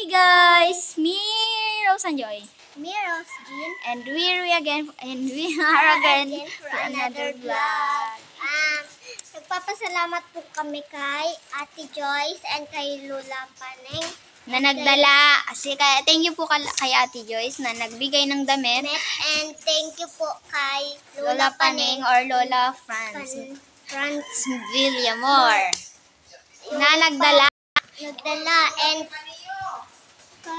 Hey guys, me Rose and Joy, Me, Rose Jean. and we are again For another vlog. Nagpapasalamat po kami kay Ate Joyce and kay Lola Paneng na nagdala. Thank you po kay Ate Joyce na nagbigay ng damit. and thank you po kay Lola Paneng or Lola Franz Villamor na nagdala.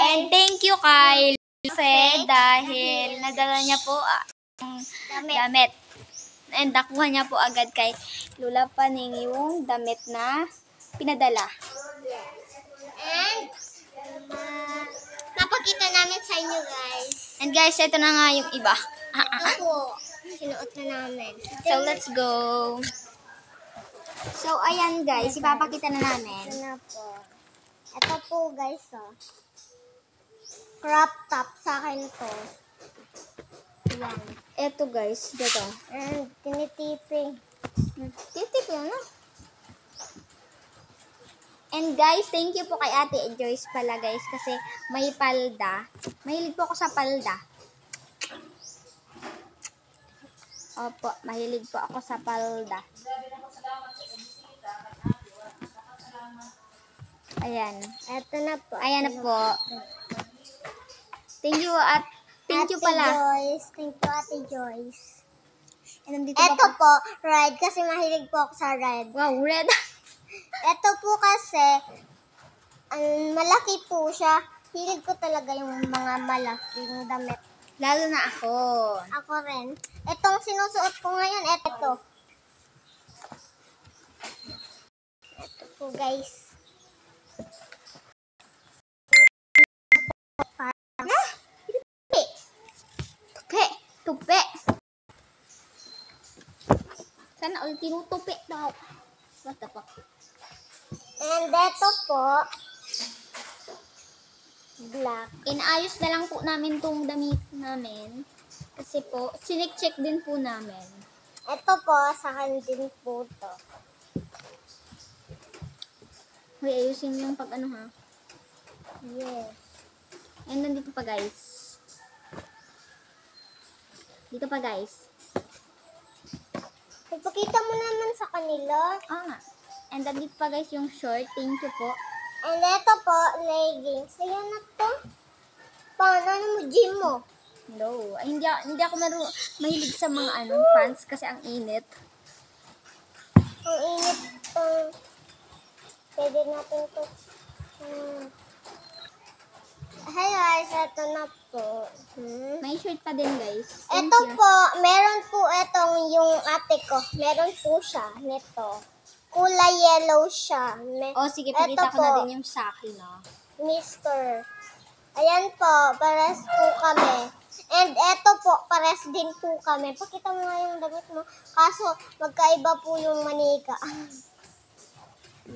And thank you kay Fe dahil nadala niya po ang damit. And nakuha niya po agad kay Lola Paneng yung damit na pinadala. And napakita namin sa inyo, guys. And guys, ito na nga yung iba. Ito po, sinuot na namin. So let's go. So ayan guys, ipapakita na namin. Ito na po. Ito po, guys, oh. Crop top sa akin to. Yan. Ito guys, dito. And tinitiping. Titipin na. And guys, thank you po kay Ate Joyce pala guys kasi may palda. Mahilig po ako sa palda. Opo, mahilig po ako sa palda. Ayan. Ito na po. Ayan na po. Thank you at thank you pala. Joyce. Thank you, Ate Joyce. And nandito Ito po, red. Kasi mahilig po ako sa red. Wow, red. Ito po kasi, malaki po siya. Hilig ko talaga yung mga malaking damit. Lalo na ako. Ako rin. Itong sinusuot ko ngayon, ito. Ito po, guys. Tupi. Sana all tinutupi daw. What the fuck? And ito po, black. Inayos na lang po namin tong damit namin. Kasi po, sinek-check din po namin. Ito po, sa akin din po to. Hoy, ayusin yung pag ano ha. Yes. And nandito pa guys. Dito pa guys. Ipakita mo naman sa kanila. Ah nga. And nandito pa guys yung short. Thank you po. And ito po, leggings. Ayan na to. Paano mo gym mo? No. Ay, hindi ako mahilig sa mga pants kasi ang init. Ang init to. Pwede natin to. Hi guys, ito na po. May shirt pa din guys. Thank Ito you. po, meron po itong yung ate ko. Meron po siya nito. Kulay yellow siya. Oh, sige, pakita Ito ko na po, din yung sa akin, no? Mister. Ayan po, pares po kami. And eto po, pares din po kami. Pakita mo nga yung damit mo. Kaso, magkaiba po yung manika.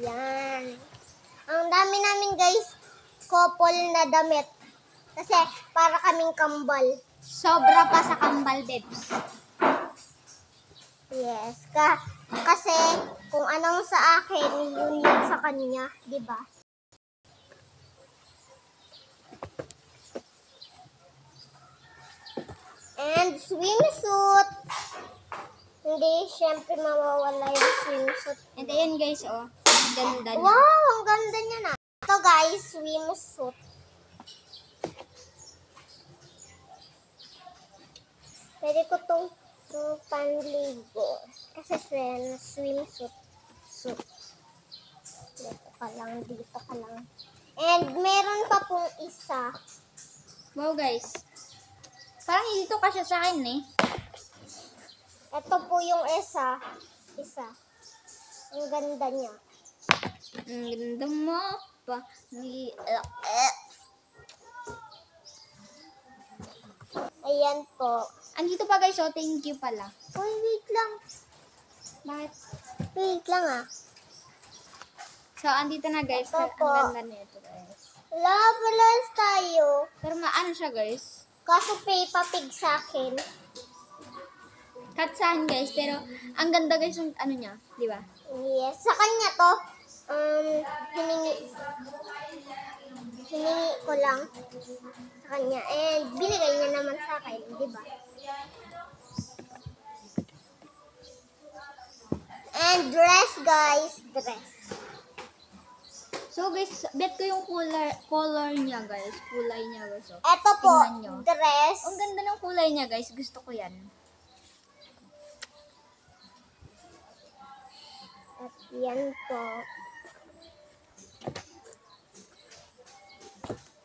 Yan. Ang dami namin guys, couple na damit. Kasi, para kaming kambal. Sobra pa sa kambal, Debs. Yes. Kasi, kung anong sa akin, yun yung sa kanya. Diba? And swimsuit. Hindi, syempre mawawala yung swimsuit. And ayan guys, oh. Ang ganda niya. Wow, ang ganda niya na. Ito guys, swimsuit. Pwede ko itong panligo. Kasi swimsuit. Dito ka lang. And meron pa pong isa. Wow guys. Parang hindi to kasya sa akin eh. Ito po yung isa. Ang ganda niya. Ang ganda mo pa. Ayan po. Andito pa guys, oh. Thank you pala. Uy, wait lang. Bakit? Wait lang ah. So, andito na guys. Ito po. Ang ganda nito guys. Love tayo. Pero maano siya guys. Kaso Peppa Pig sa akin. Katsahan guys. Pero, ang ganda guys yung ano niya. Di ba? Yes. Sa kanya to, hiningi. Hiningi ko lang sa kanya. And binigay niya naman sa akin, di ba? And dress, guys. Dress. So guys, bet ko yung color niya guys. Kulay niya guys. Oh. Ito po, Tingnan nyo. dress. Ang ganda ng kulay niya guys. Gusto ko yan. At yan po.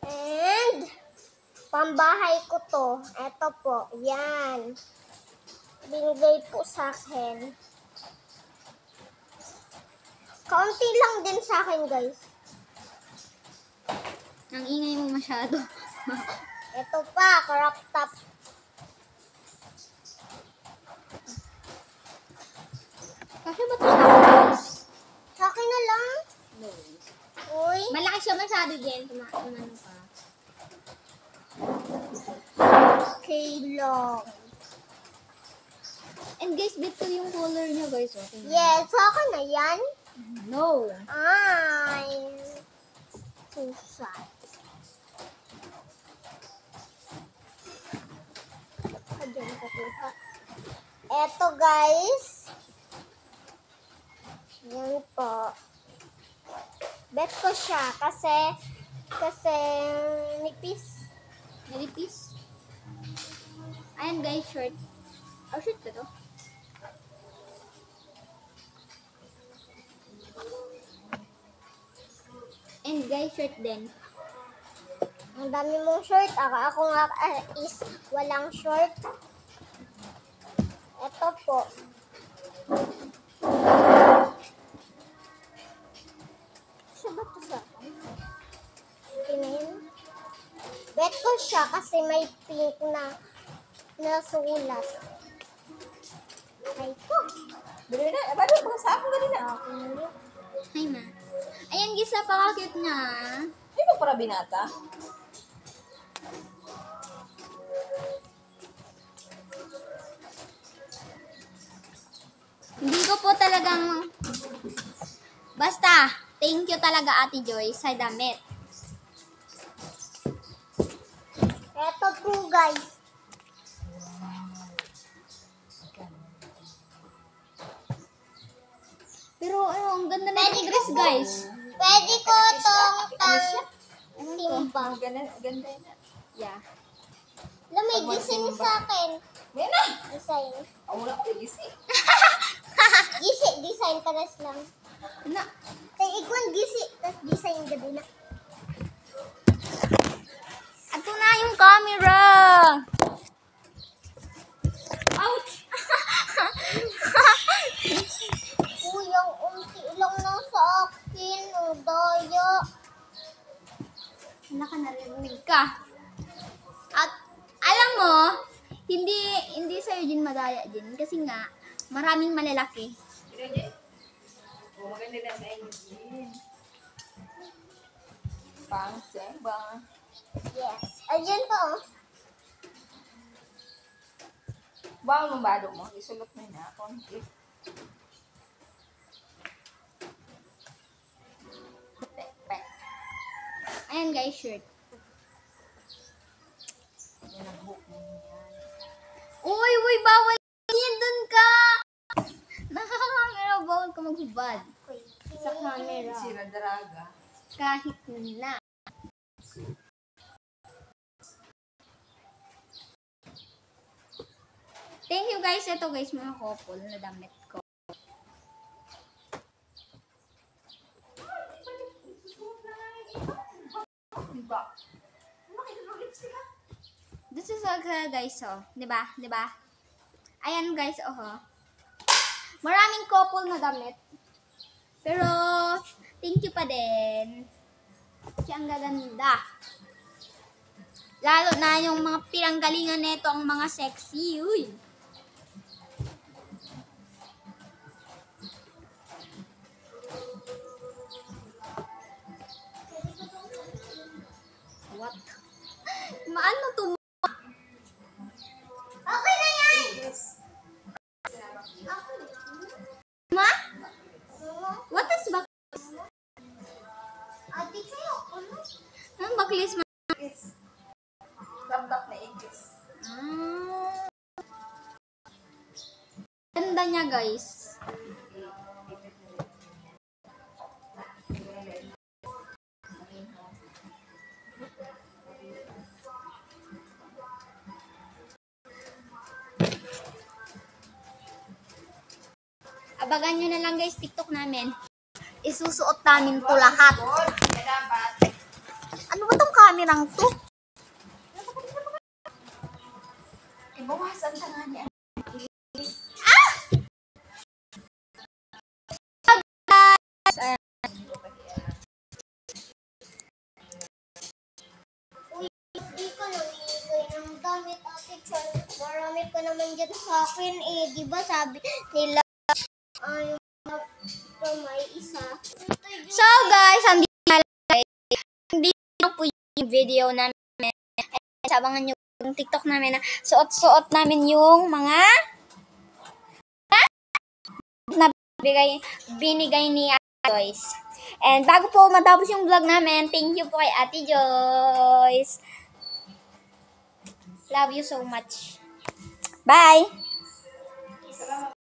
And pambahay ko to. Ito po, yan. Binigay po sa akin. Kaunti lang din sa akin, guys. Ang ingay mo masyado. Ito pa, crop top. Kasi ba ito sa akin guys? Sa akin na lang. No. Uy. Malaki siya masyado din. Tumano pa. Okay lang. And guys, bet ko yung color niya guys. Oh. Tingnan. Yes, sa akin na yan. No. Ay. Susay. Diyan ko kuha. Eto guys. Yan po. Bet ko siya kasi nipis. Nalipis. Ayan guys, shirt. Oh, shirt ba to? And guys, shirt din. Ang dami mong short. Ako nga is walang short. Ito po. Siya ba ito sa akin? Tingin. Bet ko siya kasi may pink na sulat. Ay ko. Dali na, bago mga sa ako dali na. Hi ma. Ayan guys, napaka-cute niya. Ay mo para binata. Hindi ko po talagang... Basta, thank you talaga Ate Joy sa damit. Ito po guys. Pero ano, ang ganda na yung dress guys. Pwede ko itong Ewan ko. Simba. Ganda yun. Yeah. Alam, may design sa akin. May na. Design. Ang wala ko tigis eh. Design pares lang. Na, Tay ikon gisi, tas design gabi na. ato na yung camera. Ouch! Kuyang unti lang na sa akin. Ang daya. Wala ka narinig ka. At alam mo, hindi sa'yo din madaya din. Kasi nga, maraming malalaki. Oh, maganda na sa inyo din. Pang-seba. Yes. Ayan po. Oh. Bawal mong bado mo. Isulot mo na. Konti. Pek. Ayan guys, shirt. Yan ang book mo yan. Uy, bawal yan dun ka! Nakakamera, bawal ka maghubad. Sa camera. Sira daraga. Kahit na. Thank you guys. Ito guys, mga couple na damit ko. Diba? This is guys, oh. Diba? Diba? Ayan guys, oh. Maraming couple na damit. Pero, thank you pa din. Kasi ang gaganda. Lalo na yung mga pinanggalingan nito, ang mga sexy. Uy! What? Maano to? Okay na yan! Ma? What is ba? Ate kayo, ano? Ano Ah. Ganda niya, guys. Abangan nyo na lang, guys, TikTok namin. Isusuot namin to lahat. Ano ba tong kamerang to? Ibawasan ka nga niya. Hindi ko namimigay ng damit, Ate Chan. Marami pa naman dyan sa akin eh. Di ba sabi nila, ay, may isa. So, guys, hindi na po yung video namin. Sabangan nyo yung TikTok namin na suot-suot namin yung mga na binigay ni Ate Joyce. And bago po matapos yung vlog namin, thank you po kay Ate Joyce. Love you so much. Bye!